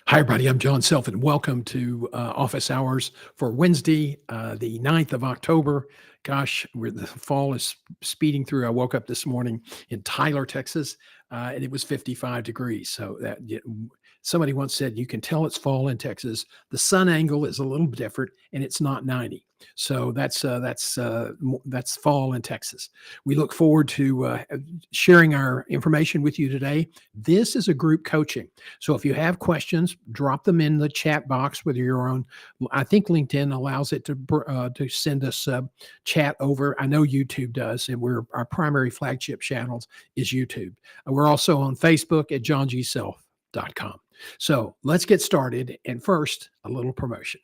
Hi, everybody. I'm John Self, and welcome to Office Hours for Wednesday, the 9th of October. Gosh, the fall is speeding through. I woke up this morning in Tyler, Texas, and it was 55 degrees. So somebody once said, you can tell it's fall in Texas. The sun angle is a little different, and it's not 90. So that's fall in Texas. We look forward to sharing our information with you today. This is a group coaching. So if you have questions, drop them in the chat box with your own. I think LinkedIn allows it to send us chat over. I know YouTube does, and our primary flagship channels is YouTube. We're also on Facebook at johngself.com. So let's get started. And first, a little promotion.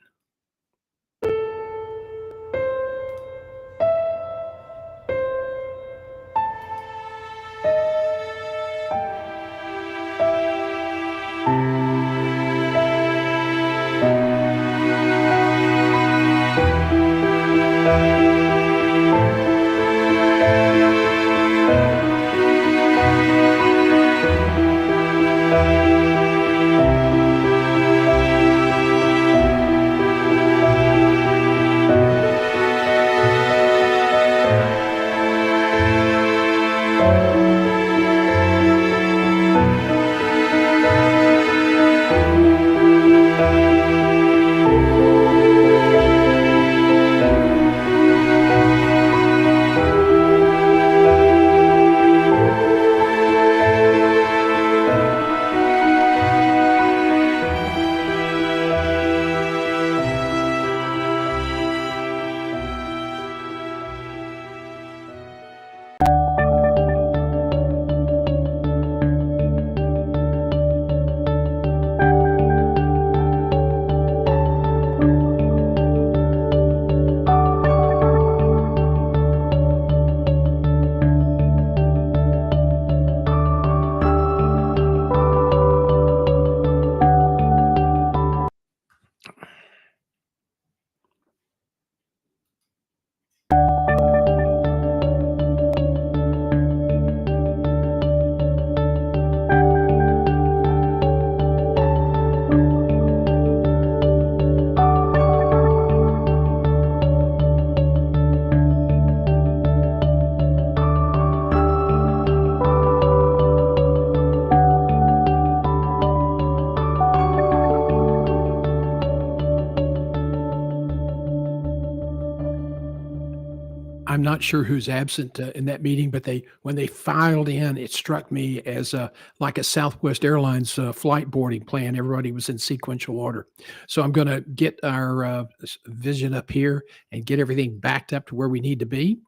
I'm not sure who's absent in that meeting, but when they filed in, it struck me as like a Southwest Airlines flight boarding plan. Everybody was in sequential order. So I'm going to get our vision up here and get everything backed up to where we need to be.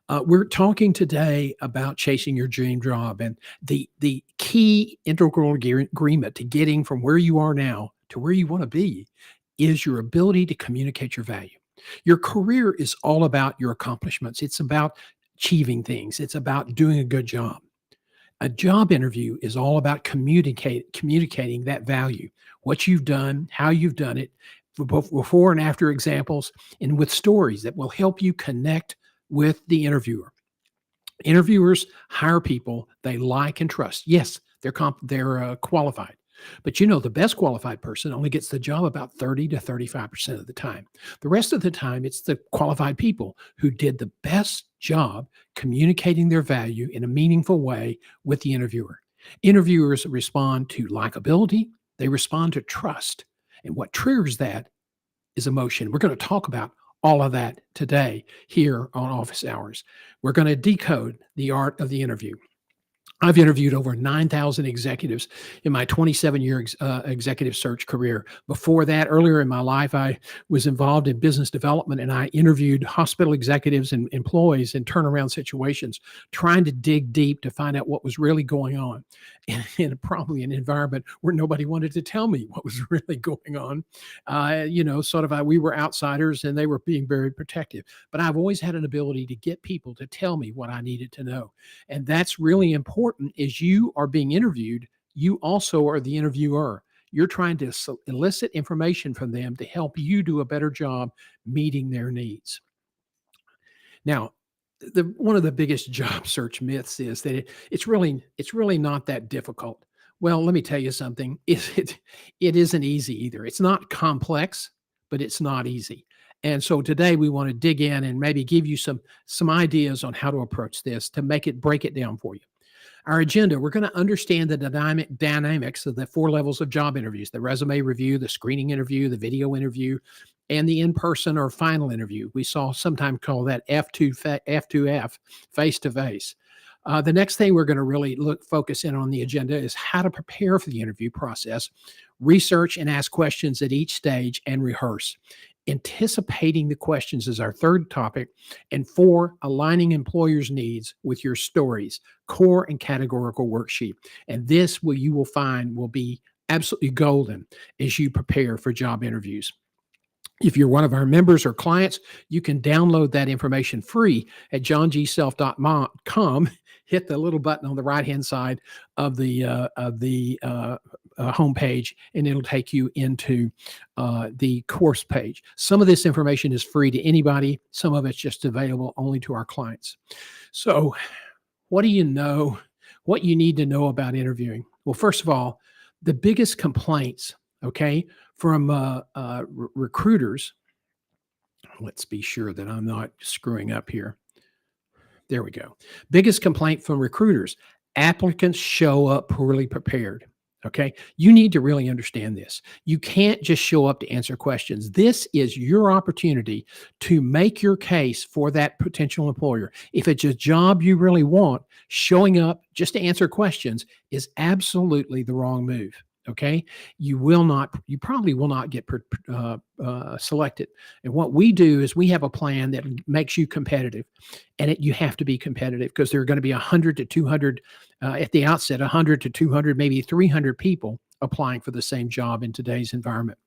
We're talking today about chasing your dream job, and the key integral agreement to getting from where you are now to where you want to be is your ability to communicate your value. Your career is all about your accomplishments. It's about achieving things. It's about doing a good job. A job interview is all about communicating that value, what you've done, how you've done it, before and after examples, and with stories that will help you connect with the interviewer. Interviewers hire people they like and trust. Yes, they're qualified. But the best qualified person only gets the job about 30 to 35% of the time. The rest of the time, it's the qualified people who did the best job communicating their value in a meaningful way with the interviewer. Interviewers respond to likability, they respond to trust. And what triggers that is emotion. We're going to talk about all of that today here on Office Hours. We're going to decode the art of the interview. I've interviewed over 9,000 executives in my 27-year executive search career. Before that, earlier in my life, I was involved in business development and I interviewed hospital executives and employees in turnaround situations, trying to dig deep to find out what was really going on in probably an environment where nobody wanted to tell me what was really going on. We were outsiders and they were being very protective. But I've always had an ability to get people to tell me what I needed to know. And that's really important as you are being interviewed. You also are the interviewer. You're trying to elicit information from them to help you do a better job meeting their needs. Now, one of the biggest job search myths is that it's really not that difficult. Well, let me tell you something. It isn't easy either. It's not complex, but it's not easy. And so today we want to dig in and maybe give you some ideas on how to approach this to break it down for you. Our agenda, we're going to understand the dynamics of the four levels of job interviews: the resume review, the screening interview, the video interview, and the in-person or final interview. We sometimes call that F2F, face to face. The next thing we're going to really focus in on the agenda is how to prepare for the interview process, research and ask questions at each stage, and rehearse. Anticipating the questions is our third topic. And four, aligning employers' needs with your stories, core and categorical worksheet. And this you will find will be absolutely golden as you prepare for job interviews. If you're one of our members or clients, you can download that information free at johngself.com. Hit the little button on the right-hand side of the homepage, and it'll take you into the course page. Some of this information is free to anybody. Some of it's just available only to our clients. So, what do you know? What you need to know about interviewing? Well, first of all, the biggest complaints, okay, from recruiters. Let's be sure that I'm not screwing up here. There we go. Biggest complaint from recruiters: applicants show up poorly prepared. Okay. You need to really understand this. You can't just show up to answer questions. This is your opportunity to make your case for that potential employer. If it's a job you really want, showing up just to answer questions is absolutely the wrong move. Okay. You probably will not get selected. And what we do is we have a plan that makes you competitive, and you have to be competitive because there are going to be 100 to 200 at the outset, 100 to 200, maybe 300 people applying for the same job in today's environment.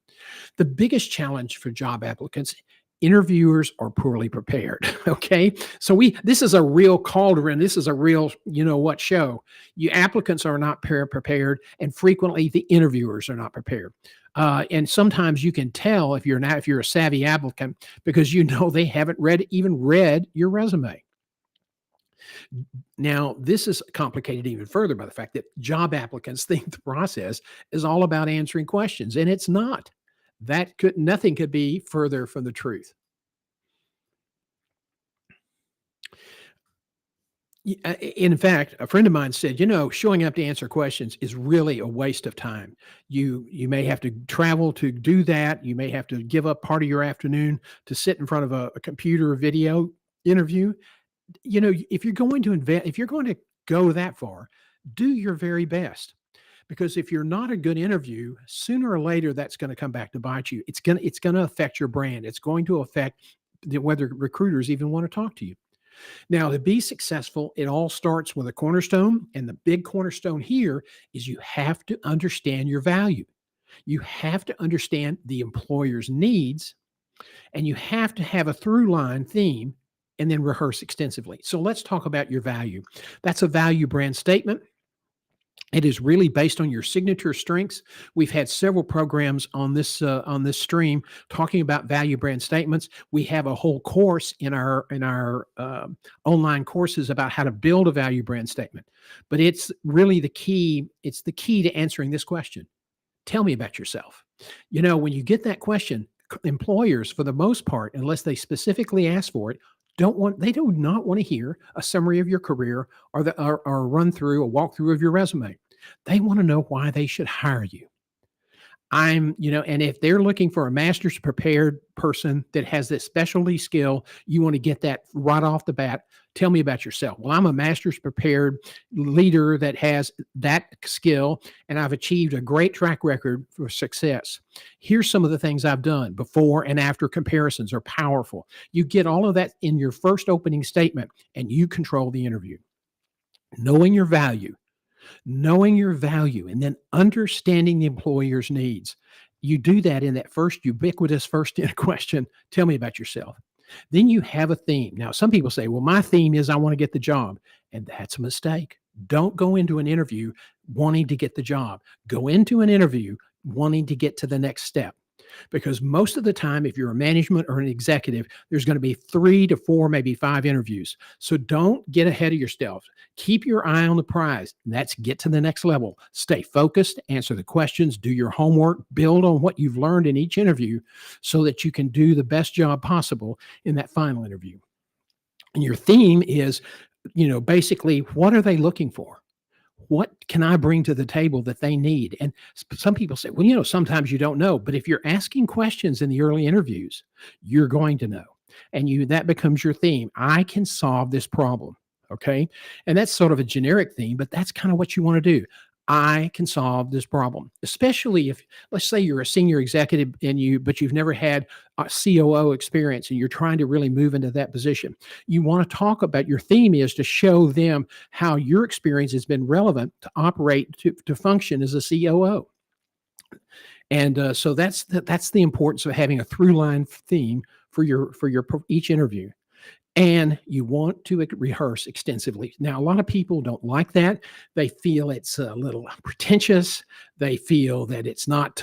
The biggest challenge for job applicants: interviewers are poorly prepared. Okay. So this is a real cauldron. This is a real, show. You applicants are not prepared, and frequently the interviewers are not prepared. And sometimes you can tell if you're a savvy applicant because they haven't even read your resume. Now, this is complicated even further by the fact that job applicants think the process is all about answering questions, and it's not. Nothing could be further from the truth. In fact, a friend of mine said, showing up to answer questions is really a waste of time. You may have to travel to do that. You may have to give up part of your afternoon to sit in front of a computer video interview. If you're going to go that far, do your very best. Because if you're not a good interview, sooner or later that's going to come back to bite you. It's going to affect your brand. It's going to affect whether recruiters even want to talk to you. Now, to be successful, it all starts with a cornerstone, and the big cornerstone here is you have to understand your value. You have to understand the employer's needs, and you have to have a through line theme and then rehearse extensively. So let's talk about your value. That's a value brand statement. It is really based on your signature strengths. We've had several programs on this stream talking about value brand statements. We have a whole course in our online courses about how to build a value brand statement. But it's really the key. It's the key to answering this question. Tell me about yourself. When you get that question, employers, for the most part, unless they specifically ask for it, they do not want to hear a summary of your career or a run through, a walkthrough of your resume. They want to know why they should hire you. And if they're looking for a master's prepared person that has this specialty skill, you want to get that right off the bat. Tell me about yourself. Well, I'm a master's prepared leader that has that skill, and I've achieved a great track record for success. Here's some of the things I've done. Before and after comparisons are powerful. You get all of that in your first opening statement, and you control the interview. Knowing your value, and then understanding the employer's needs. You do that in that first ubiquitous first question. Tell me about yourself. Then you have a theme. Now, some people say, well, my theme is I want to get the job. And that's a mistake. Don't go into an interview wanting to get the job. Go into an interview wanting to get to the next step. Because most of the time, if you're a management or an executive, there's going to be 3 to 4, maybe 5 interviews. So don't get ahead of yourself. Keep your eye on the prize. That's get to the next level. Stay focused, answer the questions, do your homework, build on what you've learned in each interview so that you can do the best job possible in that final interview. And your theme is, basically, what are they looking for? What can I bring to the table that they need? And some people say, well, sometimes you don't know, but if you're asking questions in the early interviews, you're going to know. And that becomes your theme. I can solve this problem. Okay. And that's sort of a generic theme, but that's kind of what you want to do. I can solve this problem, especially if, let's say, you're a senior executive but you've never had a COO experience and you're trying to really move into that position. You want to talk about your theme is to show them how your experience has been relevant to operate, to function as a COO. And so that's the importance of having a through line theme for each interview. And you want to rehearse extensively. Now, a lot of people don't like that. They feel it's a little pretentious. They feel that it's not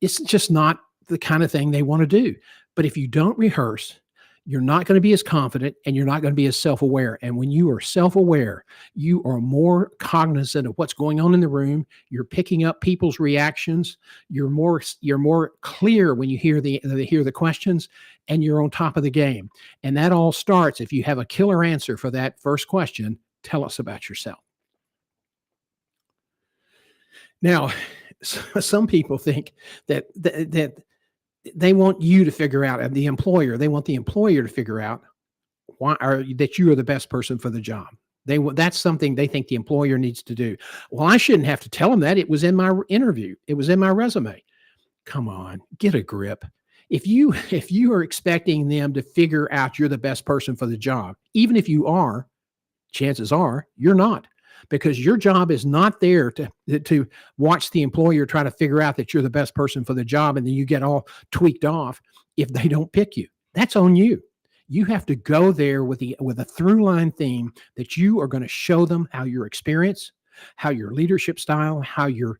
it's just not the kind of thing they want to do. But if you don't rehearse, you're not going to be as confident and you're not going to be as self-aware. And when you are self-aware, you are more cognizant of what's going on in the room. You're picking up people's reactions. You're more clear when you hear the questions, and you're on top of the game. And that all starts, if you have a killer answer for that first question, tell us about yourself. Now, some people think that they want you to figure out, and they want the employer to figure out that you are the best person for the job. That's something they think the employer needs to do. Well, I shouldn't have to tell them that. It was in my interview. It was in my resume. Come on, get a grip. If you are expecting them to figure out you're the best person for the job, even if you are, chances are you're not. Because your job is not there to watch the employer try to figure out that you're the best person for the job, and then you get all tweaked off if they don't pick you. That's on you. You have to go there with a through line theme that you are going to show them how your experience, how your leadership style, how your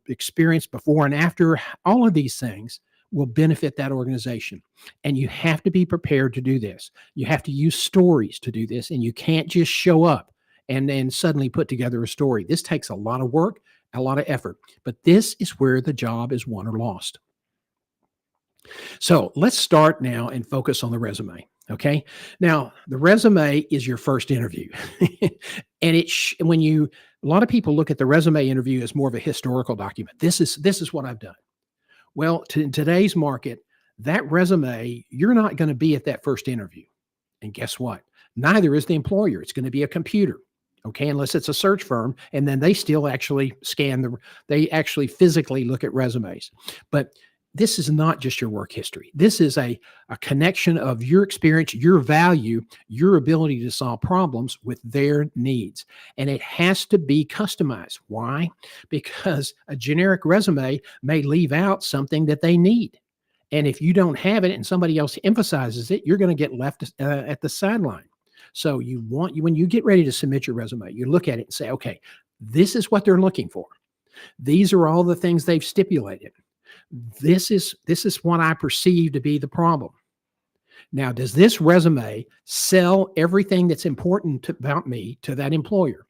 experience before and after, all of these things will benefit that organization. And you have to be prepared to do this. You have to use stories to do this, and you can't just show up and then suddenly put together a story. This takes a lot of work, a lot of effort, but this is where the job is won or lost. So let's start now and focus on the resume. Okay. Now, the resume is your first interview. And a lot of people look at the resume interview as more of a historical document. This is what I've done. Well, in today's market, that resume, you're not going to be at that first interview. And guess what? Neither is the employer. It's going to be a computer. Okay, unless it's a search firm, and then they still actually they actually physically look at resumes. But this is not just your work history. This is a connection of your experience, your value, your ability to solve problems with their needs. And it has to be customized. Why? Because a generic resume may leave out something that they need. And if you don't have it and somebody else emphasizes it, you're going to get left at the sideline. So when you get ready to submit your resume, you look at it and say, okay, this is what they're looking for. These are all the things they've stipulated. This is what I perceive to be the problem. Now, does this resume sell everything that's important about me to that employer?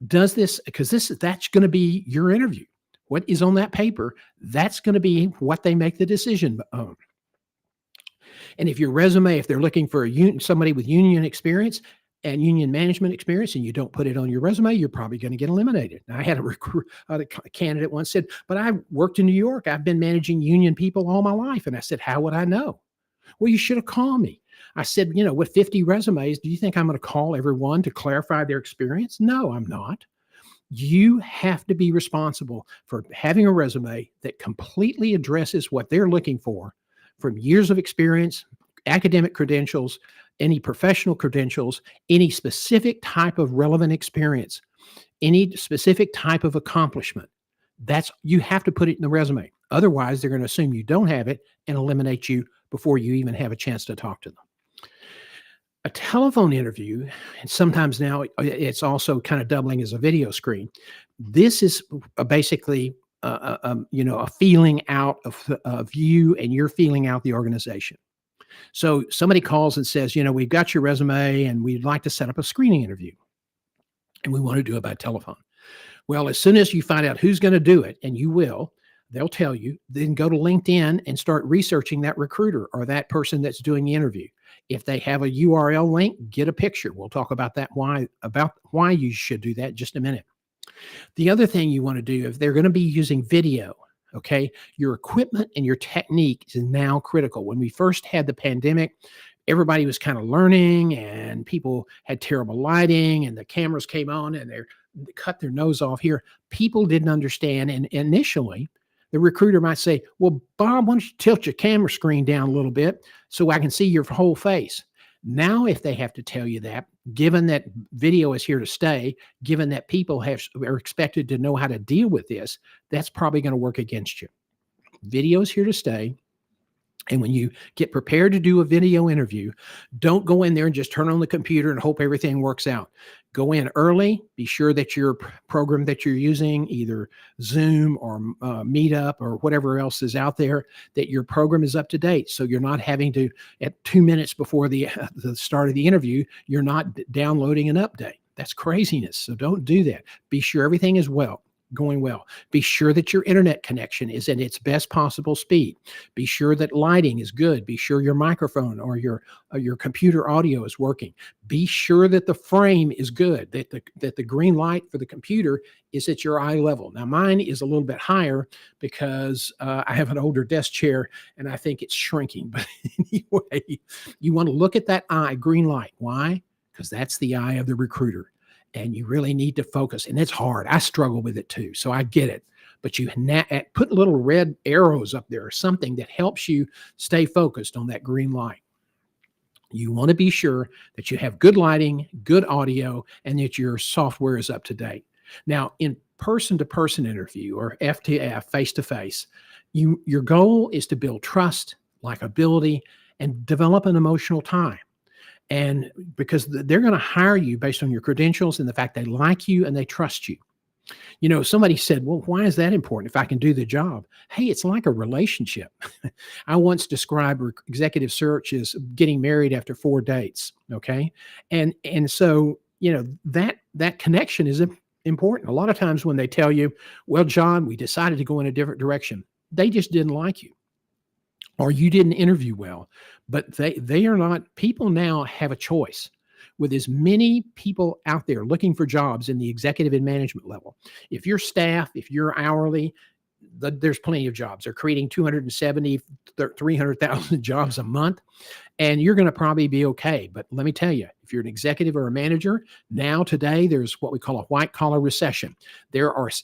Does this, because that's going to be your interview. What is on that paper, that's going to be what they make the decision on. And if your resume, if they're looking for somebody with union experience, and union management experience and you don't put it on your resume, you're probably going to get eliminated. Now, I had a candidate once said, but I worked in New York. I've been managing union people all my life. And I said, how would I know? Well, you should have called me. I said, with 50 resumes, do you think I'm going to call everyone to clarify their experience? No, I'm not. You have to be responsible for having a resume that completely addresses what they're looking for from years of experience, academic credentials, any professional credentials, any specific type of relevant experience, any specific type of accomplishment. You have to put it in the resume. Otherwise, they're going to assume you don't have it and eliminate you before you even have a chance to talk to them. A telephone interview, and sometimes now it's also kind of doubling as a video screen. This is basically a feeling out of you, and you're feeling out the organization. So somebody calls and says, we've got your resume and we'd like to set up a screening interview, and we want to do it by telephone. Well, as soon as you find out who's going to do it, and you will, they'll tell you, then go to LinkedIn and start researching that recruiter or that person that's doing the interview. If they have a URL link, get a picture. We'll talk about that, why you should do that in just a minute. The other thing you want to do, if they're going to be using video, okay, your equipment and your technique is now critical. When we first had the pandemic, everybody was kind of learning and people had terrible lighting and the cameras came on and they cut their nose off here. People didn't understand. And initially, the recruiter might say, well, Bob, why don't you tilt your camera screen down a little bit so I can see your whole face? Now, if they have to tell you that, given that video is here to stay, given that people are expected to know how to deal with this, that's probably going to work against you. Video is here to stay. And when you get prepared to do a video interview, don't go in there and just turn on the computer and hope everything works out. Go in early, be sure that your program that you're using, either Zoom or Meetup or whatever else is out there, that your program is up to date. So you're not having to, at 2 minutes before the start of the interview, you're not downloading an update. That's craziness. So don't do that. Be sure everything is going well. Be sure that your internet connection is at its best possible speed. Be sure that lighting is good. Be sure your microphone or your computer audio is working. Be sure that the frame is good, that the green light for the computer is at your eye level. Now, mine is a little bit higher because I have an older desk chair and I think it's shrinking. But anyway, you want to look at that eye, green light. Why? Because that's the eye of the recruiter. And you really need to focus. And it's hard. I struggle with it too. So I get it. But you put little red arrows up there or something that helps you stay focused on that green light. You want to be sure that you have good lighting, good audio, and that your software is up to date. Now, in person-to-person interview or FTF, face-to-face, your goal is to build trust, likability, and develop an emotional tie. And because they're going to hire you based on your credentials and the fact they like you and they trust you. Somebody said, well, why is that important if I can do the job? Hey, it's like a relationship. I once described executive search as getting married after 4 dates. Okay. And so, that connection is important. A lot of times when they tell you, well, John, we decided to go in a different direction, they just didn't like you. Or you didn't interview well, but they are not. People now have a choice with as many people out there looking for jobs in the executive and management level. If you're staff, if you're hourly, there's plenty of jobs. They're creating 270, 300,000 jobs a month, and you're going to probably be okay. But let me tell you, if you're an executive or a manager, today, there's what we call a white collar recession. There's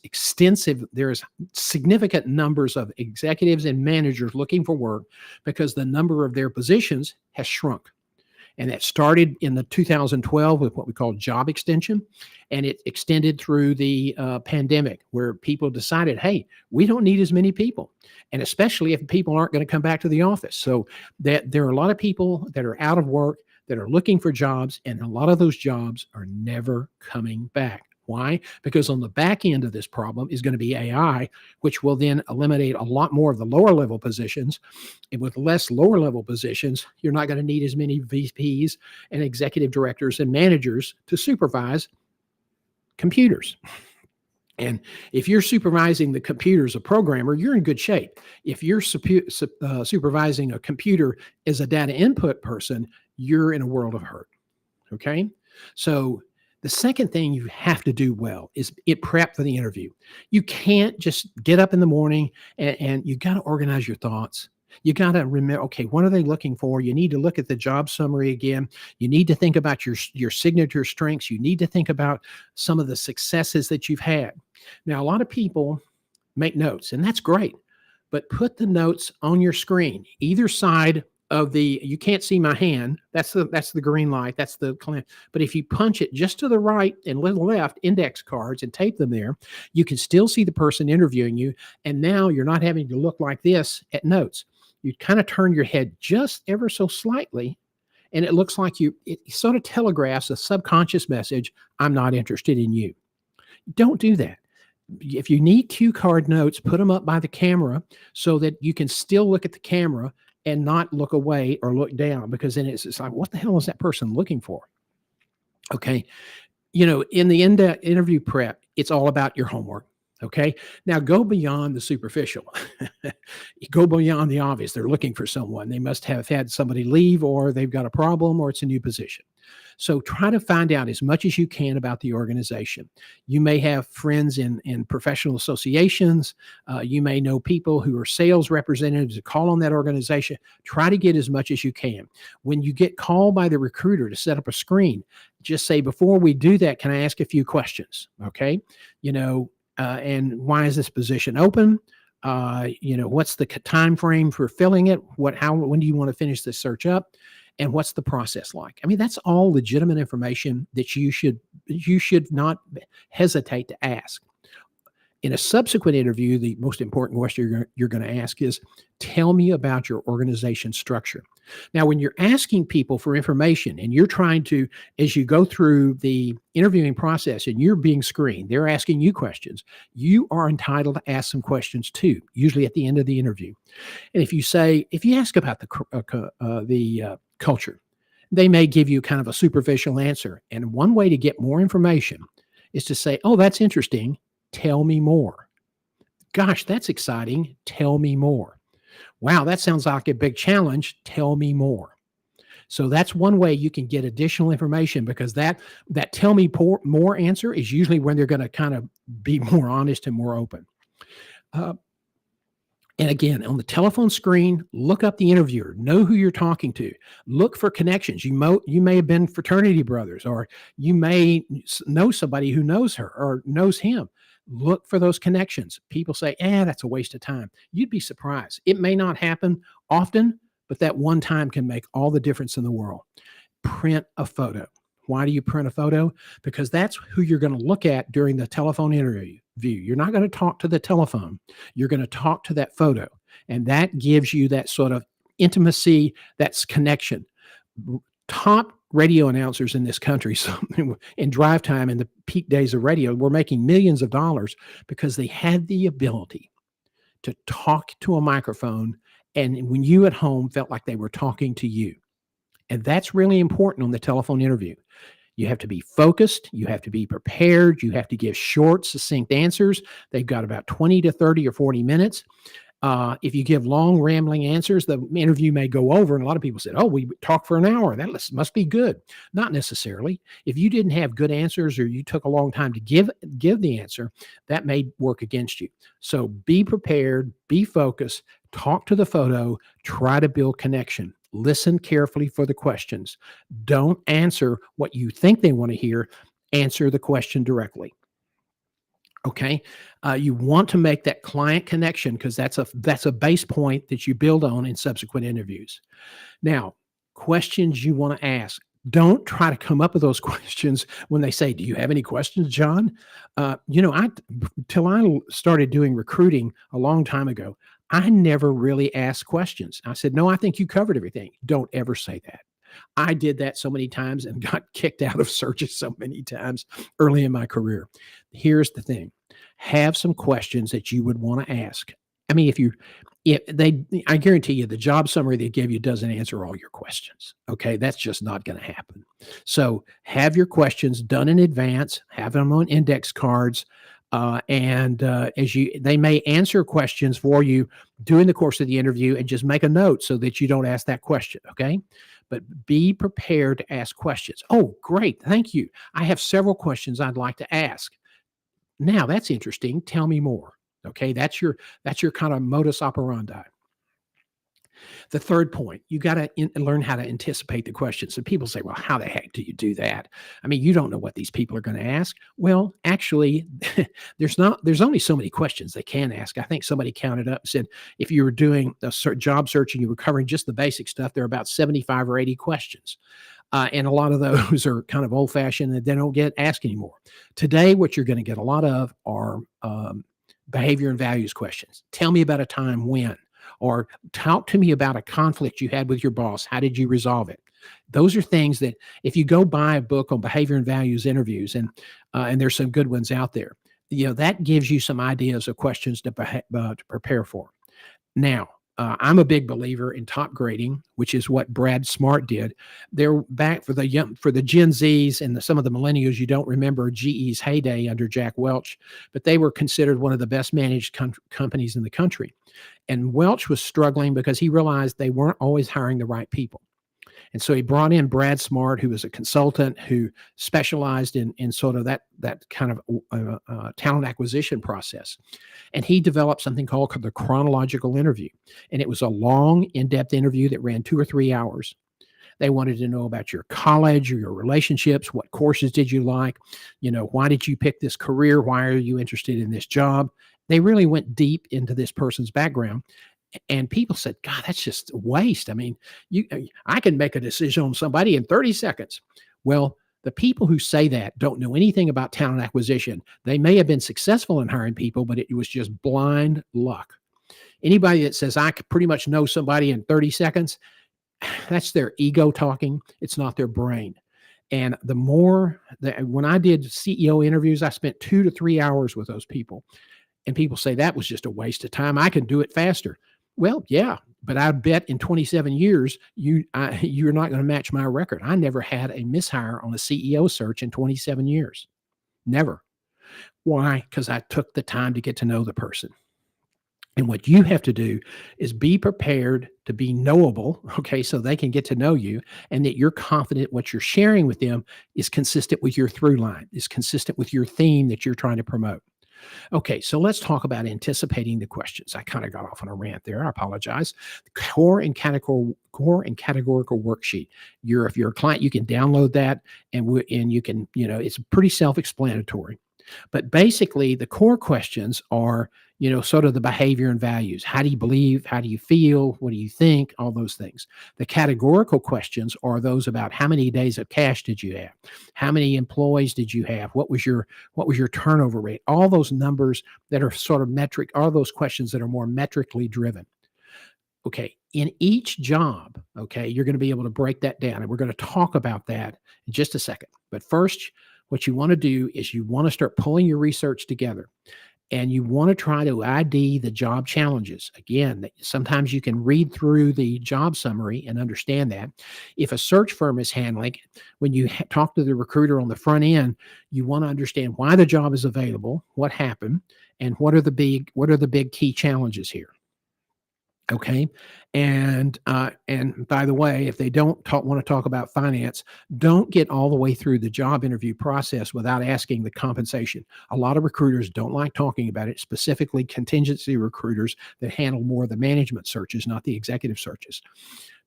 significant numbers of executives and managers looking for work because the number of their positions has shrunk. And that started in the 2012 with what we call job extension. And it extended through the pandemic where people decided, hey, we don't need as many people. And especially if people aren't going to come back to the office. So that there are a lot of people that are out of work that are looking for jobs. And a lot of those jobs are never coming back. Why? Because on the back end of this problem is going to be AI, which will then eliminate a lot more of the lower level positions. And with less lower level positions, you're not going to need as many VPs and executive directors and managers to supervise computers. And if you're supervising the computer as a programmer, you're in good shape. If you're supervising a computer as a data input person, you're in a world of hurt. Okay? So the second thing you have to do well is prep for the interview. You can't just get up in the morning and you got to organize your thoughts. You got to remember, okay, what are they looking for? You need to look at the job summary again. You need to think about your signature strengths. You need to think about some of the successes that you've had. Now, a lot of people make notes, and that's great, but put the notes on your screen, either side of you can't see my hand. That's the green light. That's the clamp. But if you punch it just to the right and to the left, index cards, and tape them there, you can still see the person interviewing you. And now you're not having to look like this at notes. You kind of turn your head just ever so slightly, and it looks like it sort of telegraphs a subconscious message: I'm not interested in you. Don't do that. If you need cue card notes, put them up by the camera so that you can still look at the camera and not look away or look down, because then it's like, what the hell is that person looking for? Okay. In the interview prep, it's all about your homework. Okay. Now go beyond the superficial. Go beyond the obvious. They're looking for someone. They must have had somebody leave, or they've got a problem, or it's a new position. So try to find out as much as you can about the organization. You may have friends in professional associations. You may know people who are sales representatives that call on that organization. Try to get as much as you can. When you get called by the recruiter to set up a screen, just say, before we do that, can I ask a few questions? Okay. And why is this position open? What's the time frame for filling it? When do you want to finish this search up? And what's the process like? I mean, that's all legitimate information that you should not hesitate to ask. In a subsequent interview, the most important question you're going to ask is, tell me about your organization structure. Now, when you're asking people for information and you're trying to, as you go through the interviewing process and you're being screened, they're asking you questions, you are entitled to ask some questions too, usually at the end of the interview. And if you ask about the culture, they may give you kind of a superficial answer. And one way to get more information is to say, oh, that's interesting. Tell me more. Gosh, that's exciting. Tell me more. Wow, that sounds like a big challenge. Tell me more. So that's one way you can get additional information, because that tell me more answer is usually when they're going to kind of be more honest and more open. And again, on the telephone screen, look up the interviewer, know who you're talking to, look for connections. You may have been fraternity brothers, or you may know somebody who knows her or knows him. Look for those connections. People say, that's a waste of time. You'd be surprised. It may not happen often, but that one time can make all the difference in the world. Print a photo. Why do you print a photo? Because that's who you're going to look at during the telephone interview. You're not going to talk to the telephone. You're going to talk to that photo. And that gives you that sort of intimacy, that's connection. Top radio announcers in this country, so in drive time in the peak days of radio, were making millions of dollars because they had the ability to talk to a microphone, and when you at home felt like they were talking to you. And that's really important on the telephone interview. You have to be focused. You have to be prepared. You have to give short, succinct answers. They've got about 20 to 30 or 40 minutes. If you give long, rambling answers, the interview may go over. And a lot of people said, oh, we talked for an hour. That must be good. Not necessarily. If you didn't have good answers, or you took a long time to give the answer, that may work against you. So be prepared, be focused, talk to the photo, try to build connection. Listen carefully for the questions. Don't answer what you think they want to hear. Answer the question directly. Okay. You want to make that client connection, because that's a base point that you build on in subsequent interviews. Now, questions you want to ask. Don't try to come up with those questions when they say, do you have any questions, John? Till I started doing recruiting a long time ago, I never really asked questions. I said, no, I think you covered everything. Don't ever say that. I did that so many times and got kicked out of searches so many times early in my career. Here's the thing. Have some questions that you would want to ask. I mean, I guarantee you the job summary they give you doesn't answer all your questions. Okay. That's just not going to happen. So have your questions done in advance, have them on index cards. They may answer questions for you during the course of the interview, and just make a note so that you don't ask that question. Okay. but be prepared to ask questions. Oh, great. Thank you. I have several questions I'd like to ask. Now that's interesting. Tell me more. Okay. That's your kind of modus operandi. The third point, you got to learn how to anticipate the questions. So people say, well, how the heck do you do that? I mean, you don't know what these people are going to ask. Well, actually, there's only so many questions they can ask. I think somebody counted up and said, if you were doing a job search and you were covering just the basic stuff, there are about 75 or 80 questions. And a lot of those are kind of old fashioned and they don't get asked anymore. Today, what you're going to get a lot of are behavior and values questions. Tell me about a time when, or talk to me about a conflict you had with your boss. How did you resolve it? Those are things that if you go buy a book on behavior and values interviews, and there's some good ones out there, that gives you some ideas of questions to prepare for. Now, I'm a big believer in top grading, which is what Brad Smart did. They're back for the Gen Zs and some of the millennials. You don't remember GE's heyday under Jack Welch, but they were considered one of the best managed companies in the country. And Welch was struggling because he realized they weren't always hiring the right people. And so he brought in Brad Smart, who was a consultant who specialized in sort of that kind of talent acquisition process. And he developed something called the chronological interview. And it was a long, in-depth interview that ran 2 or 3 hours. They wanted to know about your college or your relationships. What courses did you like? Why did you pick this career? Why are you interested in this job? They really went deep into this person's background. And people said, God, that's just a waste. I mean, I can make a decision on somebody in 30 seconds. Well, the people who say that don't know anything about talent acquisition. They may have been successful in hiring people, but it was just blind luck. Anybody that says, I could pretty much know somebody in 30 seconds, that's their ego talking. It's not their brain. And when I did CEO interviews, I spent 2 to 3 hours with those people. And people say that was just a waste of time. I can do it faster. Well, yeah, but I bet in 27 years, you're not going to match my record. I never had a mishire on a CEO search in 27 years. Never. Why? Because I took the time to get to know the person. And what you have to do is be prepared to be knowable, okay, so they can get to know you and that you're confident what you're sharing with them is consistent with your through line, is consistent with your theme that you're trying to promote. Okay, so let's talk about anticipating the questions. I kind of got off on a rant there. I apologize. The core and categorical worksheet. If you're a client, you can download that, and you can, it's pretty self-explanatory. But basically, the core questions are, sort of the behavior and values. How do you believe? How do you feel? What do you think? All those things. The categorical questions are those about how many days of cash did you have? How many employees did you have? What was your turnover rate? All those numbers that are sort of metric, are those questions that are more metrically driven. Okay, in each job, okay, you're going to be able to break that down, and we're going to talk about that in just a second. But first, what you want to do is you want to start pulling your research together. And you want to try to ID the job challenges. Again, sometimes you can read through the job summary and understand that. If a search firm is handling, when you talk to the recruiter on the front end, you want to understand why the job is available, what happened, and what are the big key challenges here. Okay. And by the way, if they don't want to talk about finance, don't get all the way through the job interview process without asking the compensation. A lot of recruiters don't like talking about it, specifically contingency recruiters that handle more of the management searches, not the executive searches.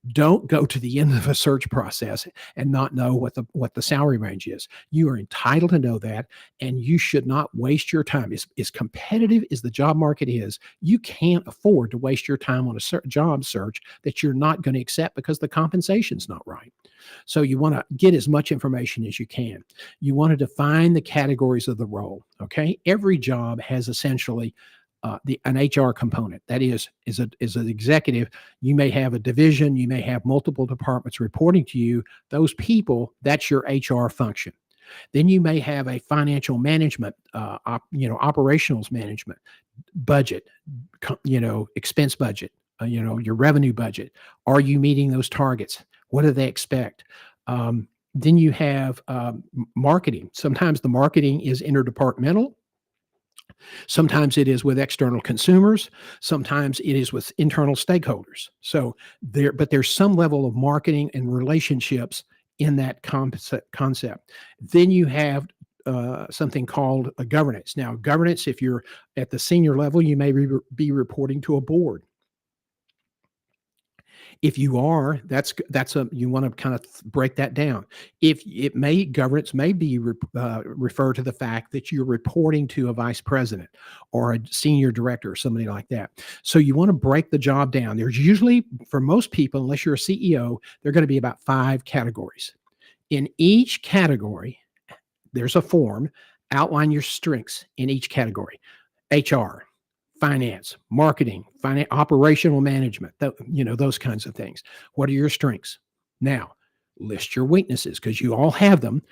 Don't go to the end of a search process and not know what the salary range is. You are entitled to know that, and you should not waste your time. As competitive as the job market is, you can't afford to waste your time on a job search that you're not going to accept because the compensation's not right. So you want to get as much information as you can. You want to define the categories of the role. Okay, every job has essentially an HR component. That is an executive, you may have a division, you may have multiple departments reporting to you. Those people, that's your HR function. Then you may have a financial management, operationals management, budget, expense budget, your revenue budget. Are you meeting those targets? What do they expect? Then you have marketing. Sometimes the marketing is interdepartmental. Sometimes it is with external consumers. Sometimes it is with internal stakeholders. So but there's some level of marketing and relationships in that concept. Then you have something called a governance. Now, governance, if you're at the senior level, you may be reporting to a board. If you are, that's a you want to kind of break that down. If it may governance may be refer to the fact that you're reporting to a vice president or a senior director or somebody like that. So you want to break the job down. There's usually, for most people, unless you're a CEO, there are going to be about 5 categories. In each category, there's a form. Outline your strengths in each category. HR, finance, marketing, operational management, those kinds of things. What are your strengths? Now, list your weaknesses because you all have them.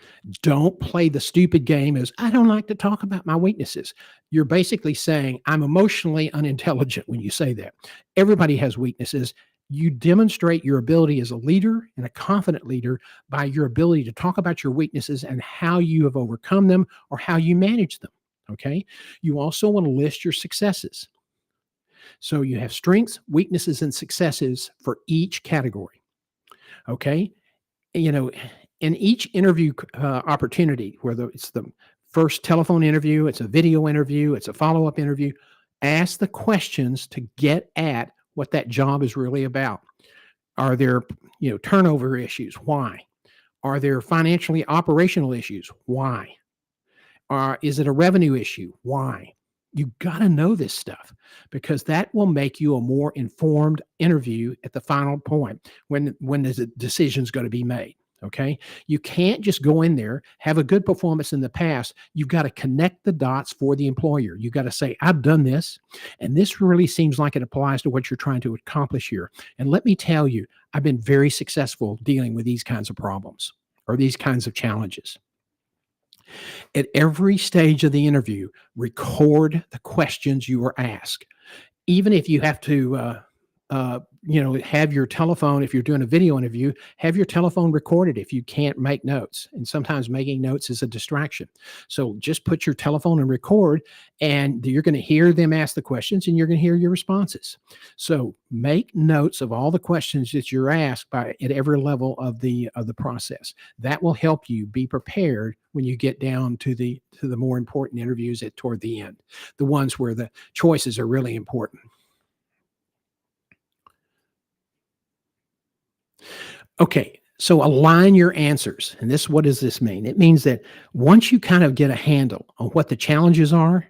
Don't play the stupid game as I don't like to talk about my weaknesses. You're basically saying I'm emotionally unintelligent when you say that. Everybody has weaknesses. You demonstrate your ability as a leader and a confident leader by your ability to talk about your weaknesses and how you have overcome them or how you manage them. Okay. You also want to list your successes. So you have strengths, weaknesses, and successes for each category. Okay. In each interview opportunity, whether it's the first telephone interview, it's a video interview, it's a follow up interview, ask the questions to get at what that job is really about. Are there, turnover issues? Why? Are there financially operational issues? Why? Is it a revenue issue? Why? You got to know this stuff because that will make you a more informed interview at the final point when the decision's going to be made. Okay. You can't just go in there, have a good performance in the past. You've got to connect the dots for the employer. You've got to say, I've done this, and this really seems like it applies to what you're trying to accomplish here. And let me tell you, I've been very successful dealing with these kinds of problems or these kinds of challenges. At every stage of the interview, record the questions you were asked. Even if you have to, have your telephone, if you're doing a video interview, have your telephone recorded if you can't make notes. And sometimes making notes is a distraction. So just put your telephone and record, and you're going to hear them ask the questions and you're going to hear your responses. So make notes of all the questions that you're asked at every level of the process. That will help you be prepared when you get down to the more important interviews toward the end, the ones where the choices are really important. Okay, so align your answers. And what does this mean? It means that once you kind of get a handle on what the challenges are,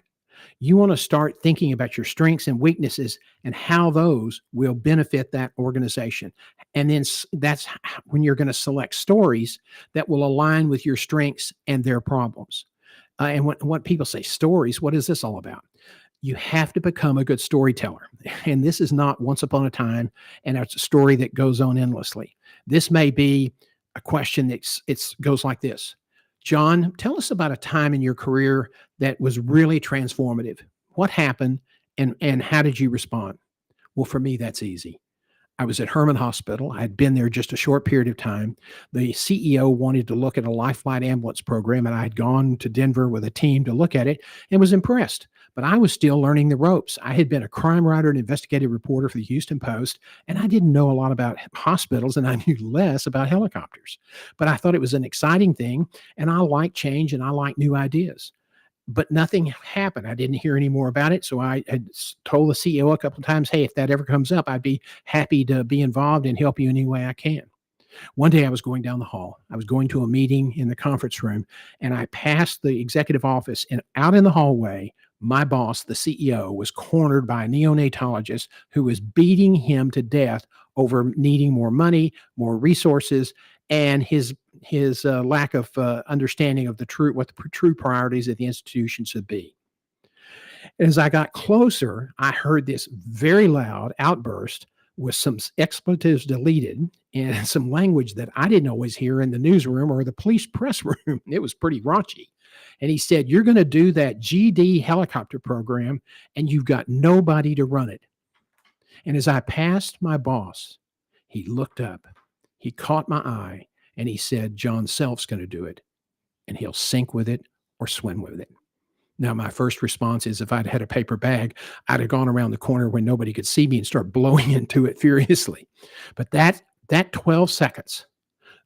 you want to start thinking about your strengths and weaknesses and how those will benefit that organization. And then that's when you're going to select stories that will align with your strengths and their problems. And what people say, stories, what is this all about? You have to become a good storyteller. And this is not once upon a time and it's a story that goes on endlessly. This may be a question that goes like this. John, tell us about a time in your career that was really transformative. What happened and how did you respond? Well, for me, that's easy. I was at Herman Hospital. I had been there just a short period of time. The CEO wanted to look at a life flight ambulance program, and I had gone to Denver with a team to look at it and was impressed. But I was still learning the ropes. I had been a crime writer and investigative reporter for the Houston Post, and I didn't know a lot about hospitals, and I knew less about helicopters. But I thought it was an exciting thing, and I like change and I like new ideas. But nothing happened. I didn't hear any more about it. So I had told the CEO a couple of times, hey, if that ever comes up, I'd be happy to be involved and help you any way I can. One day I was going down the hall. I was going to a meeting in the conference room, and I passed the executive office, and out in the hallway, my boss, the CEO, was cornered by a neonatologist who was beating him to death over needing more money, more resources, and his lack of understanding of what the true priorities of the institution should be. As I got closer, I heard this very loud outburst with some expletives deleted and some language that I didn't always hear in the newsroom or the police press room. It was pretty raunchy. And he said, you're going to do that GD helicopter program and you've got nobody to run it. And as I passed my boss, he looked up, he caught my eye, and he said, John Self's going to do it, and he'll sink with it or swim with it. Now, my first response is if I'd had a paper bag, I'd have gone around the corner when nobody could see me and start blowing into it furiously. But that 12 seconds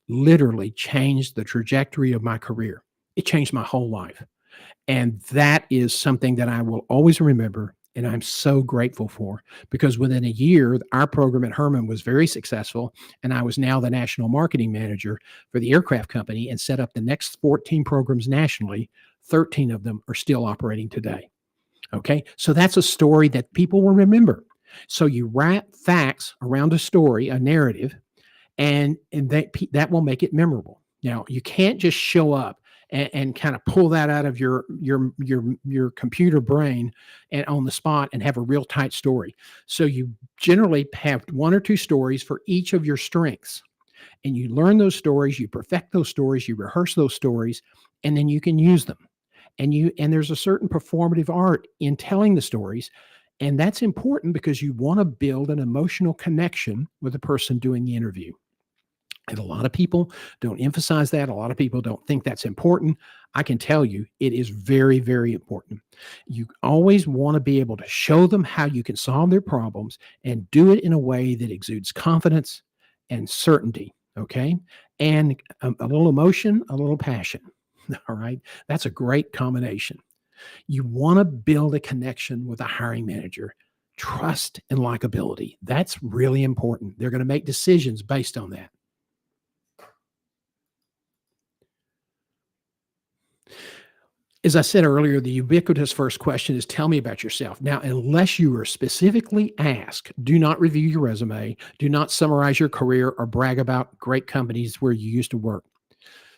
literally changed the trajectory of my career. It changed my whole life. And that is something that I will always remember. And I'm so grateful for, because within a year, our program at Herman was very successful. And I was now the national marketing manager for the aircraft company and set up the next 14 programs nationally. 13 of them are still operating today. Okay. So that's a story that people will remember. So you wrap facts around a story, a narrative, and that will make it memorable. Now, you can't just show up and kind of pull that out of your computer brain and on the spot and have a real tight story. So you generally have one or two stories for each of your strengths, and you learn those stories, you perfect those stories, you rehearse those stories, and then you can use them. And there's a certain performative art in telling the stories. And that's important because you want to build an emotional connection with the person doing the interview. And a lot of people don't emphasize that. A lot of people don't think that's important. I can tell you it is very, very important. You always want to be able to show them how you can solve their problems and do it in a way that exudes confidence and certainty. Okay. And a little emotion, a little passion. All right. That's a great combination. You want to build a connection with a hiring manager. Trust and likability. That's really important. They're going to make decisions based on that. As I said earlier, the ubiquitous first question is tell me about yourself. Now, unless you are specifically asked, do not review your resume, do not summarize your career or brag about great companies where you used to work.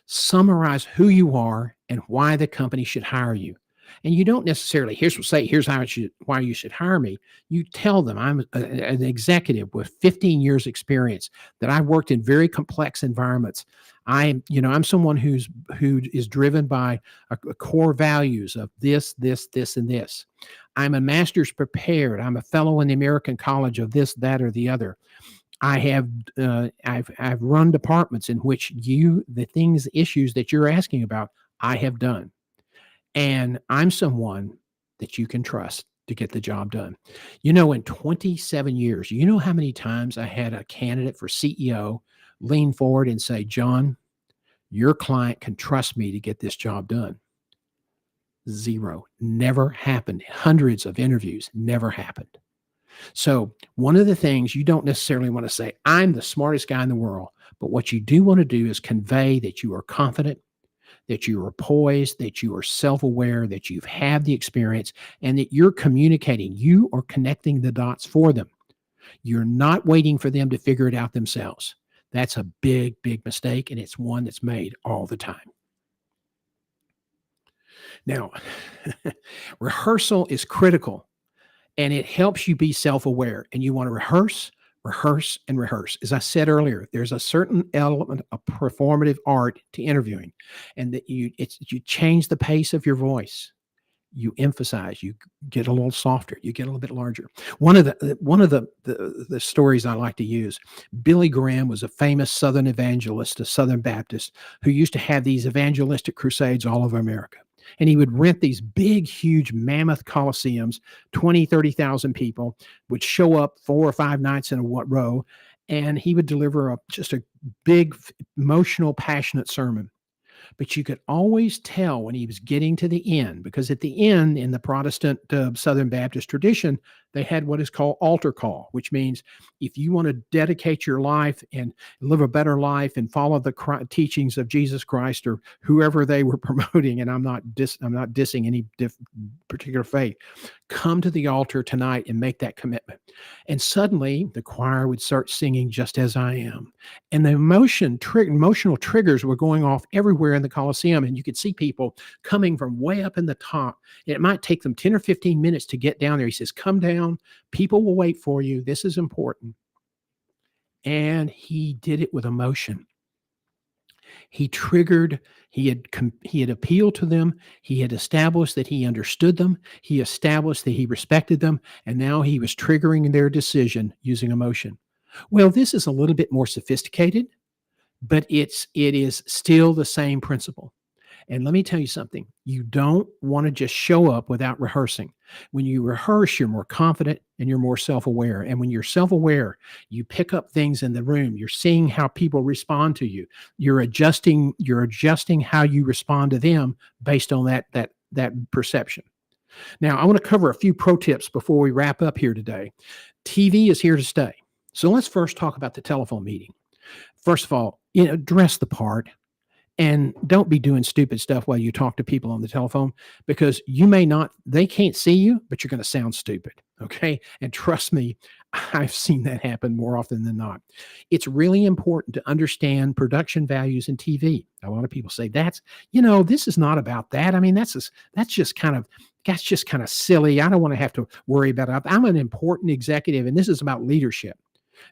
Summarize who you are and why the company should hire you. And you don't necessarily here's why you should hire me. You tell them I'm an executive with 15 years experience, that I worked in very complex environments. I'm someone who is driven by a core values of this, and this. I'm a master's prepared. I'm a fellow in the American College of this, that, or the other. I've run departments in which issues that you're asking about, I have done. And I'm someone that you can trust to get the job done. In 27 years, you know how many times I had a candidate for CEO lean forward and say, John, your client can trust me to get this job done. Zero. Never happened. Hundreds of interviews, never happened. So one of the things you don't necessarily want to say, I'm the smartest guy in the world, but what you do want to do is convey that you are confident, that you are poised, that you are self-aware, that you've had the experience, and that you're communicating. You are connecting the dots for them. You're not waiting for them to figure it out themselves. That's a big, big mistake, and it's one that's made all the time. Now, rehearsal is critical, and it helps you be self-aware, and you want to rehearse, and rehearse. As I said earlier, there's a certain element of performative art to interviewing, and that you change the pace of your voice. You emphasize, you get a little softer, you get a little bit larger. One of the stories I like to use, Billy Graham was a famous Southern evangelist, a Southern Baptist, who used to have these evangelistic crusades all over America. And he would rent these big, huge mammoth coliseums, 20, 30,000 people would show up 4 or 5 nights in a row, and he would deliver just a big, emotional, passionate sermon. But you could always tell when he was getting to the end, because at the end in the Protestant Southern Baptist tradition, they had what is called altar call, which means if you want to dedicate your life and live a better life and follow the teachings of Jesus Christ or whoever they were promoting, and I'm not dissing any particular faith, come to the altar tonight and make that commitment. And suddenly the choir would start singing Just As I Am. And the emotional triggers were going off everywhere in the Coliseum. And you could see people coming from way up in the top. And it might take them 10 or 15 minutes to get down there. He says, come down. People will wait for you. This is important. And he did it with emotion. He had appealed to them. He had established that he understood them. He established that he respected them. And now he was triggering their decision using emotion. Well, this is a little bit more sophisticated, but it is still the same principle. And let me tell you something, you don't want to just show up without rehearsing. When you rehearse, you're more confident and you're more self aware. And when you're self aware, you pick up things in the room. You're seeing how people respond to you. You're adjusting how you respond to them based on that perception. Now, I want to cover a few pro tips before we wrap up here today. TV is here to stay. So let's first talk about the telephone meeting. First of all, dress the part. And don't be doing stupid stuff while you talk to people on the telephone, because they can't see you, but you're going to sound stupid. Okay. And trust me, I've seen that happen more often than not. It's really important to understand production values in TV. A lot of people say this is not about that. I mean, that's just kind of silly. I don't want to have to worry about it. I'm an important executive and this is about leadership.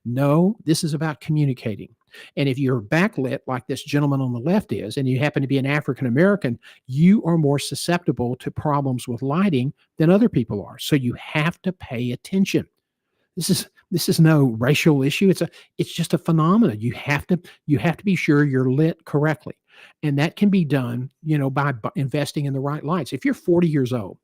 No, this is about communicating. And if you're backlit like this gentleman on the left is, and you happen to be an African American, you are more susceptible to problems with lighting than other people are. So you have to pay attention. This is no racial issue. It's just a phenomenon. You have to be sure you're lit correctly. And that can be done, by investing in the right lights. If you're 40 years old,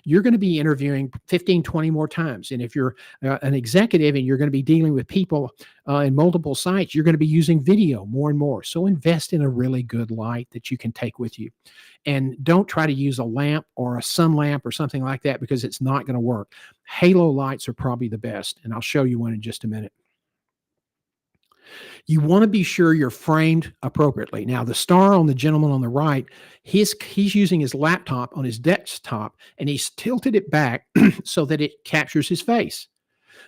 you're going to be interviewing 15, 20 more times. And if you're an executive and you're going to be dealing with people in multiple sites, you're going to be using video more and more. So invest in a really good light that you can take with you. And don't try to use a lamp or a sun lamp or something like that, because it's not going to work. Halo lights are probably the best. And I'll show you one in just a minute. You want to be sure you're framed appropriately. Now, the star on the gentleman on the right, he's using his laptop on his desktop, and he's tilted it back so that it captures his face.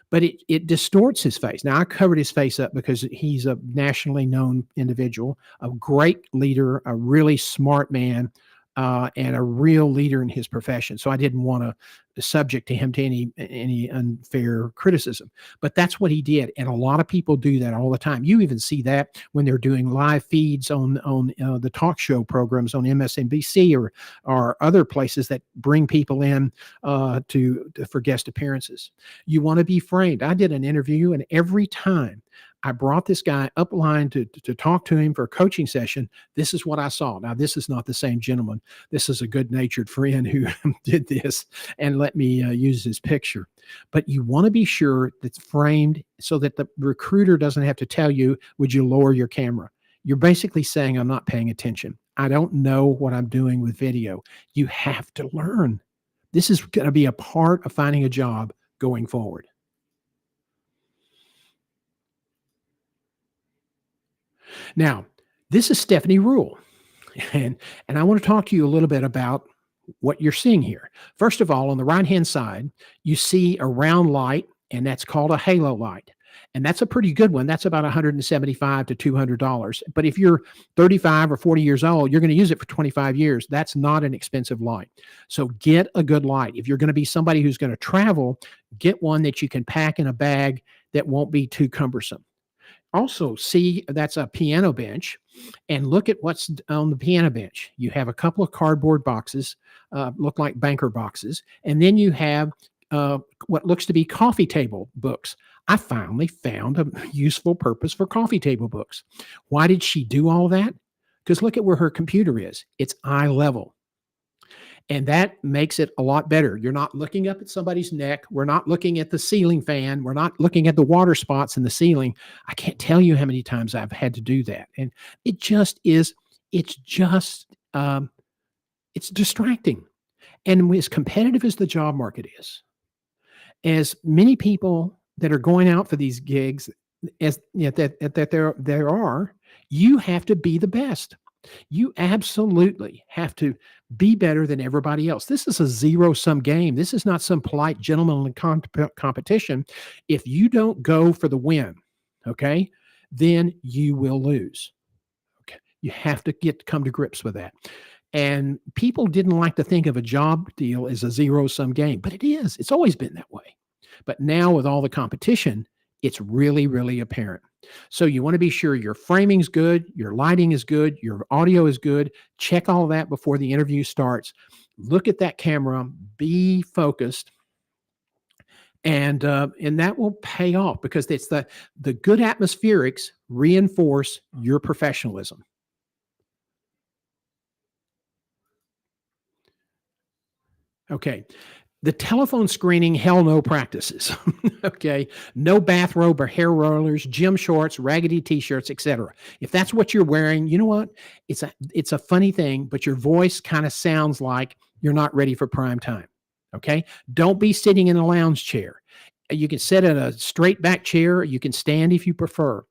But it distorts his face. Now, I covered his face up because he's a nationally known individual, a great leader, a really smart man, and a real leader in his profession. So I didn't want to subject to him to any unfair criticism. But that's what he did, and a lot of people do that all the time. You even see that when they're doing live feeds on the talk show programs on MSNBC or other places that bring people in for guest appearances. You want to be framed. I did an interview, and every time I brought this guy up line to talk to him for a coaching session, this is what I saw. Now, this is not the same gentleman. This is a good-natured friend who did this and let me use his picture. But you want to be sure that's framed so that the recruiter doesn't have to tell you, would you lower your camera? You're basically saying, I'm not paying attention. I don't know what I'm doing with video. You have to learn. This is going to be a part of finding a job going forward. Now, this is Stephanie Rule, and I want to talk to you a little bit about what you're seeing here. First of all, on the right-hand side, you see a round light, and that's called a halo light. And that's a pretty good one. That's about $175 to $200. But if you're 35 or 40 years old, you're going to use it for 25 years. That's not an expensive light. So get a good light. If you're going to be somebody who's going to travel, get one that you can pack in a bag that won't be too cumbersome. Also, see that's a piano bench, and look at what's on the piano bench. You have a couple of cardboard boxes, look like banker boxes, and then you have what looks to be coffee table books. I finally found a useful purpose for coffee table books. Why did she do all that? Because look at where her computer is. It's eye level. And that makes it a lot better. You're not looking up at somebody's neck. We're not looking at the ceiling fan. We're not looking at the water spots in the ceiling. I can't tell you how many times I've had to do that. And it just is, it's distracting. And as competitive as the job market is, as many people that are going out for these gigs that there are, you have to be the best. You absolutely have to be better than everybody else. This is a zero-sum game. This is not some polite gentlemanly competition. If you don't go for the win, okay, then you will lose. Okay, you have to come to grips with that. And people didn't like to think of a job deal as a zero-sum game, but it is. It's always been that way. But now with all the competition, it's really, really apparent. So you want to be sure your framing's good, your lighting is good, your audio is good. Check all that before the interview starts. Look at that camera, be focused, and that will pay off because it's the good atmospherics reinforce your professionalism. Okay. The telephone screening, hell no practices. Okay. No bathrobe or hair rollers, gym shorts, raggedy t-shirts, etc. If that's what you're wearing, you know what? It's a funny thing, but your voice kind of sounds like you're not ready for prime time. Okay. Don't be sitting in a lounge chair. You can sit in a straight back chair. You can stand if you prefer.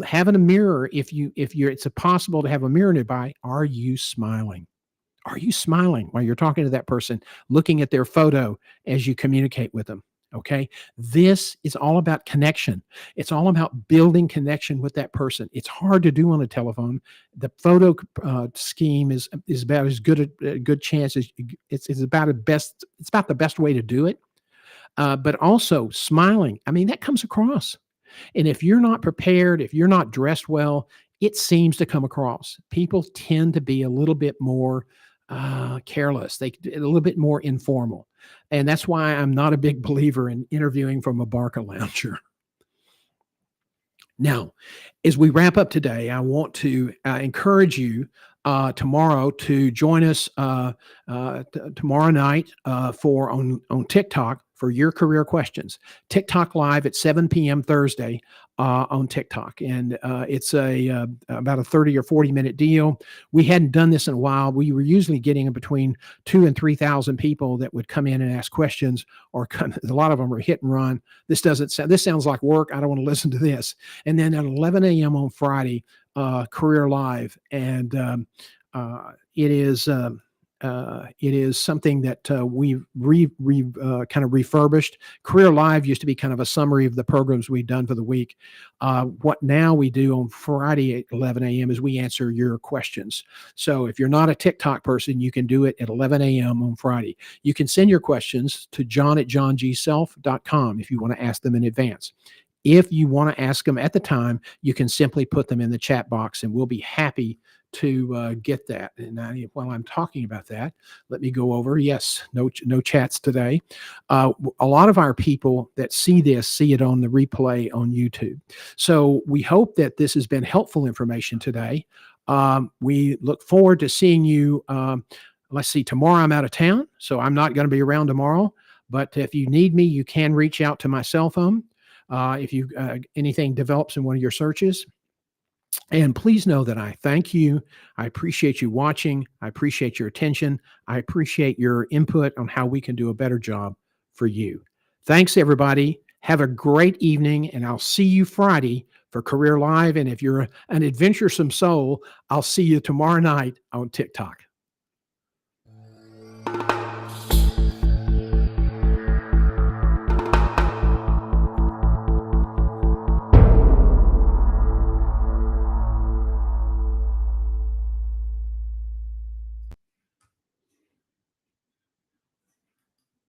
Having a mirror, if you're it's possible to have a mirror nearby. Are you smiling? Are you smiling while you're talking to that person, looking at their photo as you communicate with them? Okay. This is all about connection. It's all about building connection with that person. It's hard to do on a telephone. The photo scheme is about as good chance as it's about the best way to do it. But also smiling. I mean, that comes across. And if you're not prepared, if you're not dressed well, it seems to come across. People tend to be a little bit more careless. A little bit more informal, and that's why I'm not a big believer in interviewing from a Barca lounger. Now, as we wrap up today, I want to encourage you tomorrow to join us tomorrow night for on TikTok for your career questions. TikTok live at 7 p.m. Thursday on TikTok, and it's about a 30 or 40-minute deal. We hadn't done this in a while. We were usually getting between 2,000 and 3,000 people that would come in and ask questions, or a lot of them are hit and run. This sounds like work. I don't want to listen to this. And then at 11 a.m. on Friday, Career Live, and it is something that we've kind of refurbished. Career Live used to be kind of a summary of the programs we've done for the week. What now we do on Friday at 11 a.m. is we answer your questions. So if you're not a TikTok person, you can do it at 11 a.m. on Friday. You can send your questions to john@johngself.com if you want to ask them in advance. If you want to ask them at the time, you can simply put them in the chat box, and we'll be happy to get that. And while I'm talking about that, let me go over. Yes, no chats today. A lot of our people that see this see it on the replay on YouTube. So we hope that this has been helpful information today. We look forward to seeing you. Let's see, tomorrow I'm out of town, so I'm not going to be around tomorrow. But if you need me, you can reach out to my cell phone. If anything develops in one of your searches. And please know that I thank you. I appreciate you watching. I appreciate your attention. I appreciate your input on how we can do a better job for you. Thanks, everybody. Have a great evening, and I'll see you Friday for Career Live. And if you're an adventuresome soul, I'll see you tomorrow night on TikTok.